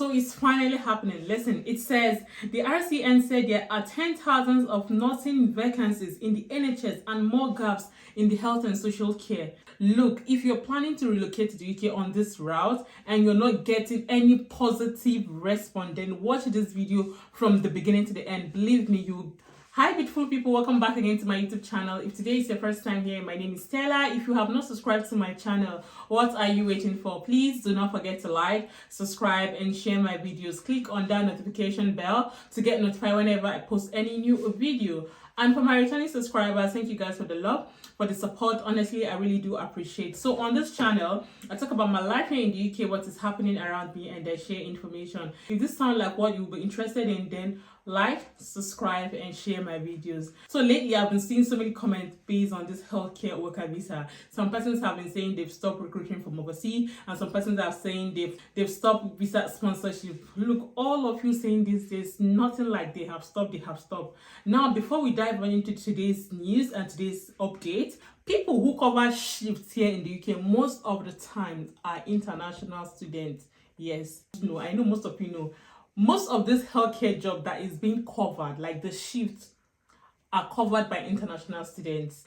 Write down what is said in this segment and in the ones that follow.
So it's finally happening. Listen, it says the RCN said there are 10,000 of nursing vacancies in the NHS and more gaps in the health and social care. Look, if you're planning to relocate to the UK on this route and you're not getting any positive response, then watch this video from the beginning to the end. Believe me, you. Hi beautiful people, welcome back again to my YouTube channel. If today is your first time here, my name is Stella. If you have not subscribed to my channel, what are you waiting for? Please do not forget to like, subscribe and share my videos. Click on that notification bell to get notified whenever I post any new video. And for my returning subscribers, thank you guys for the love, for the support. Honestly, I really do appreciate. So on this channel, I talk about my life here in the UK, what is happening around me, and I share information. If this sounds like what you'll be interested in, then like, subscribe and share my videos. So lately I've been seeing so many comments based on this healthcare worker visa. Some persons have been saying they've stopped recruiting from overseas, and some persons are saying they've stopped visa sponsorship. Look, all of you saying this, there's nothing like they have stopped. Now, before we dive into today's news and today's update, people who cover shifts here in the UK most of the time are international students. Yes, no, I know most of you know. Most of this healthcare job that is being covered, like the shifts, are covered by international students.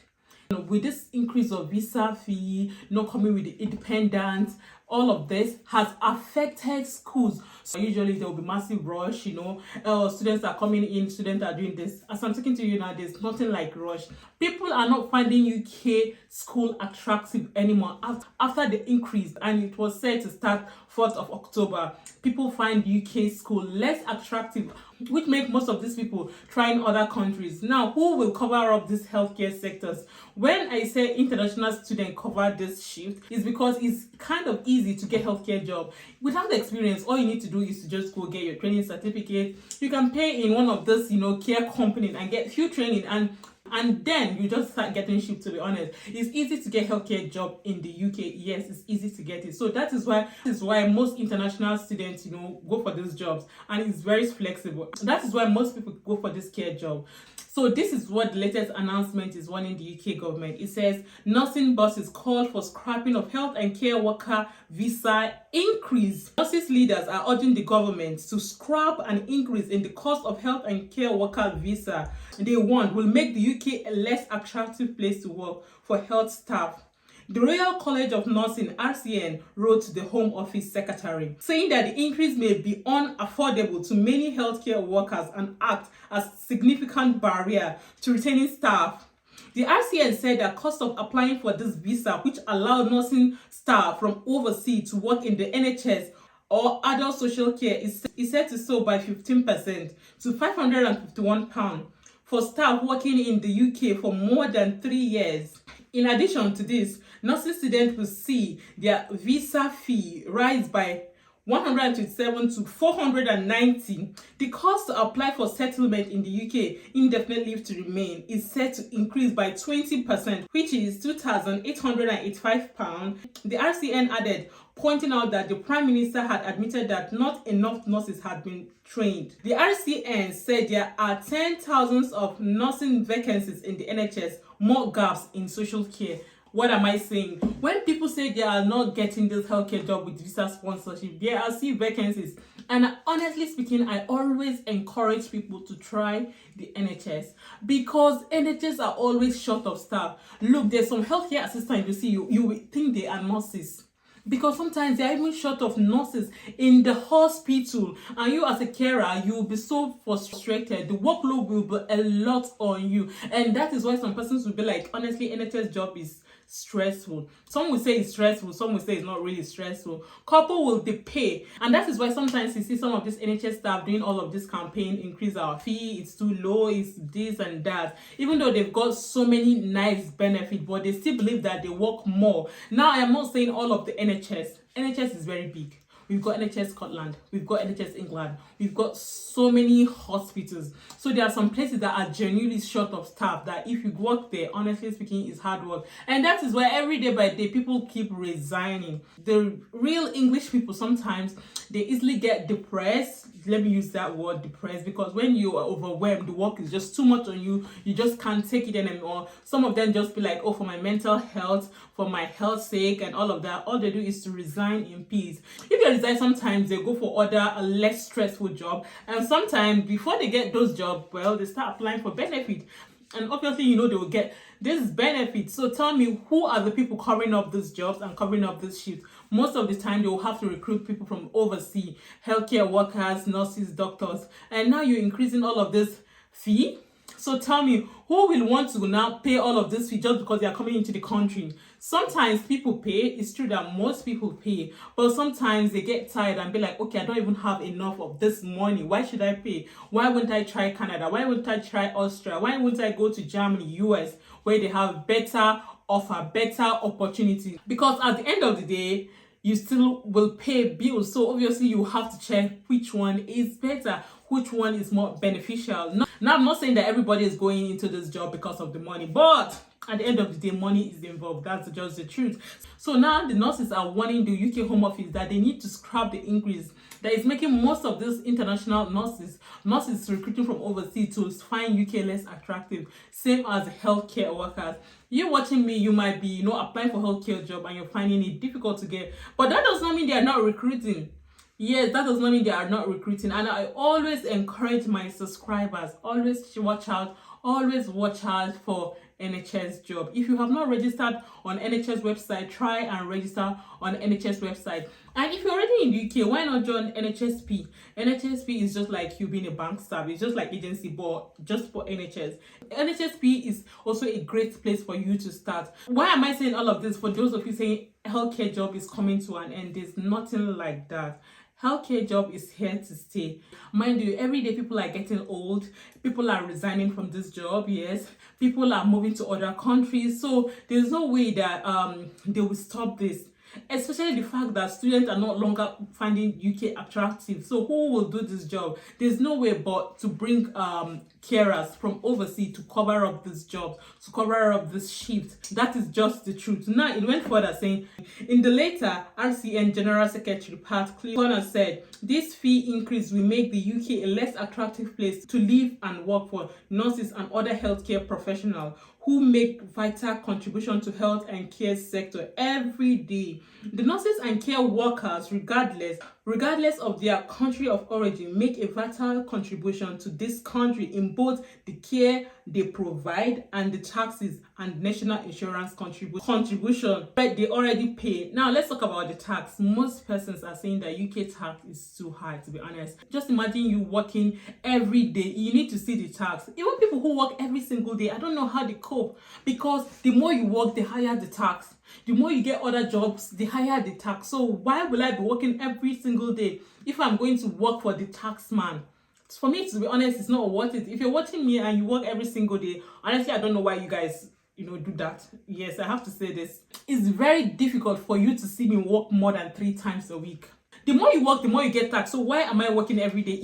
With this increase of visa fee, not coming with the independent, all of this has affected schools. So usually there will be massive rush, students are coming in, students are doing this. As I'm talking to you now, there's nothing like rush. People are not finding UK school attractive anymore after the increase, and it was said to start 4th of October. People find UK school less attractive, which make most of these people trying other countries. Now, who will cover up these healthcare sectors? When I say international students cover this shift, it's because it's kind of easy to get healthcare job. Without the experience, all you need to do is to just go get your training certificate. You can pay in one of this, care companies and get few training, and then you just start getting shipped. To be honest, it's easy to get healthcare job in the UK. Yes, it's easy to get it. So that is why most international students, go for these jobs, and it's very flexible. That is why most people go for this care job. So this is what the latest announcement is warning the UK government. It says nursing bosses called for scrapping of health and care worker visa increase. Nurses leaders are urging the government to scrap an increase in the cost of health and care worker visa they want will make the UK a less attractive place to work for health staff. The Royal College of Nursing (RCN) wrote to the Home Office Secretary, saying that the increase may be unaffordable to many healthcare workers and act as a significant barrier to retaining staff. The RCN said that cost of applying for this visa, which allowed nursing staff from overseas to work in the NHS or adult social care, is set to soar by 15% to £551 for staff working in the UK for more than 3 years. In addition to this, nursing students will see their visa fee rise by 127 to 490. The cost to apply for settlement in the UK, indefinite leave to remain, is set to increase by 20%, which is £2,885. The RCN added, pointing out that the Prime Minister had admitted that not enough nurses had been trained. The RCN said there are 10,000 of nursing vacancies in the NHS, more gaps in social care. What am I saying? When people say they are not getting this healthcare job with visa sponsorship, there are still vacancies. And honestly speaking, I always encourage people to try the NHS because NHS are always short of staff. Look, there's some healthcare assistants you see, you will think they are nurses. Because sometimes they are even short of nurses in the hospital, and you as a carer, you will be so frustrated. The workload will be a lot on you, and that is why some persons will be like, honestly, NHS job is stressful. Some will say it's stressful, some will say it's not really stressful. Couple will pay, and that is why sometimes you see some of this NHS staff doing all of this campaign, increase our fee, it's too low, it's this and that, even though they've got so many nice benefits, but they still believe that they work more. Now, I am not saying all of the NHS is very big. We've got NHS Scotland, we've got NHS England, we've got so many hospitals. So there are some places that are genuinely short of staff that if you work there, honestly speaking, is hard work. And that is why every day by day people keep resigning. The real English people sometimes, they easily get depressed. Let me use that word, depressed, because when you are overwhelmed, the work is just too much on you. You just can't take it anymore. Some of them just be like, oh, for my mental health, for my health sake, and all of that. All they do is to resign in peace. If they resign, sometimes they go for other less stressful job, and sometimes before they get those jobs, well, they start applying for benefit. And obviously, you know, they will get this benefit. So tell me, who are the people covering up these jobs and covering up this shift? Most of the time, they will have to recruit people from overseas, healthcare workers, nurses, doctors. And now you're increasing all of this fee. So tell me, who will want to now pay all of this fee just because they are coming into the country? Sometimes people pay. It's true that most people pay, but sometimes they get tired and be like, okay, I don't even have enough of this money. Why should I pay? Why wouldn't I try Canada? Why wouldn't I try Austria? Why wouldn't I go to Germany, US, where they have better offer, better opportunities? Because at the end of the day, you still will pay bills. So obviously you have to check which one is better, which one is more beneficial. Now, I'm not saying that everybody is going into this job because of the money, but at the end of the day, money is involved. That's just the truth. So now the nurses are warning the UK Home Office that they need to scrap the increase that is making most of these international nurses recruiting from overseas to find UK less attractive, same as healthcare workers. You watching me, you might be, applying for healthcare job and you're finding it difficult to get, but that does not mean they are not recruiting. Yes, that does not mean they are not recruiting. And I always encourage my subscribers, always watch out for NHS job. If you have not registered on NHS website, try and register on NHS website. And if you're already in the UK, why not join NHSP? NHSP is just like you being a bank staff. It's just like agency, but just for NHS. NHSP is also a great place for you to start. Why am I saying all of this? For those of you saying healthcare job is coming to an end, there's nothing like that. Healthcare job is here to stay. Mind you, every day people are getting old. People are resigning from this job. Yes, people are moving to other countries. So there's no way that they will stop this. Especially the fact that students are no longer finding UK attractive. So who will do this job? There's no way but to bring carers from overseas to cover up this job, to cover up this shift. That is just the truth. Now it went further saying, in the later, RCN General Secretary Pat Connor said, this fee increase will make the UK a less attractive place to live and work for nurses and other healthcare professionals who make vital contribution to health and care sector every day. The nurses and care workers, regardless of their country of origin, make a vital contribution to this country in both the care they provide and the taxes and national insurance contribution that they already pay. Now let's talk about the tax. Most persons are saying that UK tax is too high, to be honest. Just imagine you working every day. You need to see the tax. Even people who work every single day, I don't know how they cope, because the more you work, the higher the tax. The more you get other jobs, the higher the tax. So why will I be working every single day if I'm going to work for the tax man? For me, to be honest, it's not worth it. If you're watching me and you work every single day, honestly, I don't know why you guys do that. Yes, I have to say this. It's very difficult for you to see me work more than 3 times a week. The more you work, the more you get taxed. So why am I working every day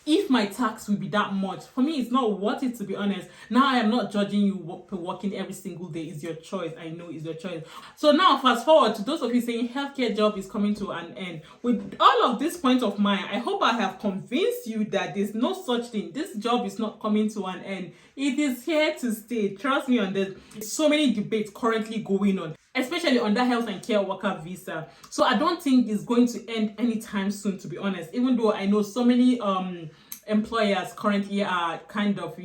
if my tax will be that much? For me, it's not worth it, to be honest. Now, I am not judging you for working every single day. It's your choice. I know it's your choice. So now, fast forward to those of you saying healthcare job is coming to an end. With all of this point of mine, I hope I have convinced you that there's no such thing. This job is not coming to an end. It is here to stay. Trust me on this. So many debates currently going on, especially on that health and care worker visa. So I don't think it's going to end anytime soon, to be honest, even though I know so many employers currently are kind of,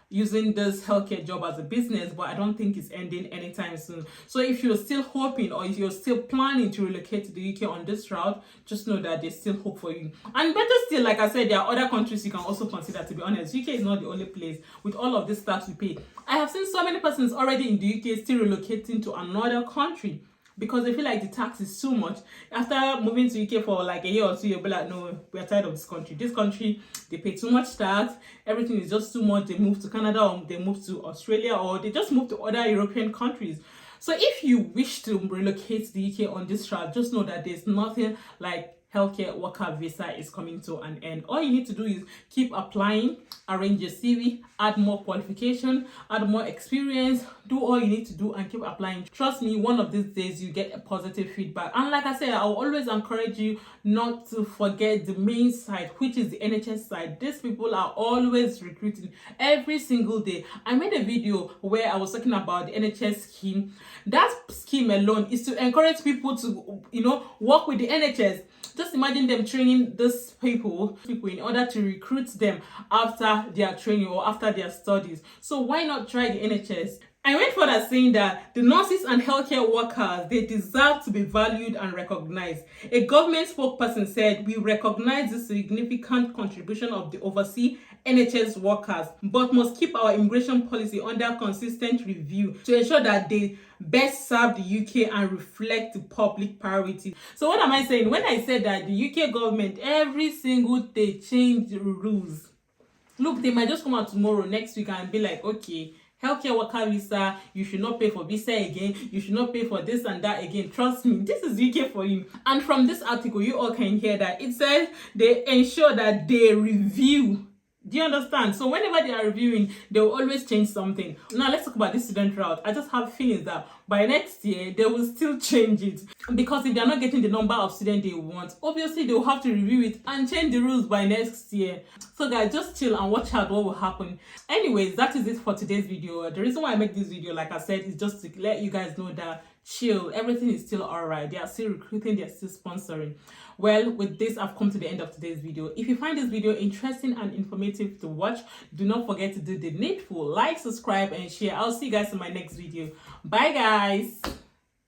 using this healthcare job as a business, but I don't think it's ending anytime soon. So if you're still hoping, or if you're still planning to relocate to the UK on this route, just know that there's still hope for you. And better still, like I said, there are other countries you can also consider, to be honest. UK is not the only place with all of this tax we pay. I have seen so many persons already in the UK still relocating to another country because they feel like the tax is too much. After moving to UK for like a year or 2, you'll be like, no, we're tired of this country. This country, they pay too much tax. Everything is just too much. They move to Canada, or they move to Australia, or they just move to other European countries. So if you wish to relocate to the UK on this route, just know that there's nothing like healthcare worker visa is coming to an end. All you need to do is keep applying, arrange your CV, add more qualification, add more experience, do all you need to do and keep applying. Trust me, one of these days you get a positive feedback. And like I said, I will always encourage you not to forget the main side, which is the NHS side. These people are always recruiting every single day. I made a video where I was talking about the NHS scheme. That scheme alone is to encourage people to, work with the NHS. Just imagine them training these people in order to recruit them after their training or after their studies. So why not try the NHS? I went further saying that the nurses and healthcare workers, they deserve to be valued and recognized. A government spokesperson said, "We recognize the significant contribution of the overseas NHS workers, but must keep our immigration policy under consistent review to ensure that they best serve the UK and reflect the public priority." So what am I saying? When I said that the UK government every single day change the rules. Look, they might just come out tomorrow, next week and be like, okay, healthcare worker visa, you should not pay for visa again, you should not pay for this and that again. Trust me, this is UK for you. And from this article, you all can hear that it says they ensure that they review. Do you understand? So whenever they are reviewing, they will always change something. Now let's talk about this student route. I just have feelings that by next year, they will still change it. Because if they are not getting the number of students they want, obviously they will have to review it and change the rules by next year. So guys, just chill and watch out what will happen. Anyways, that is it for today's video. The reason why I make this video, like I said, is just to let you guys know that chill, everything is still all right. They are still recruiting, they are still sponsoring. Well, with this, I've come to the end of today's video. If you find this video interesting and informative to watch, do not forget to do the needful, like, subscribe and share. I'll see you guys in my next video. Bye guys.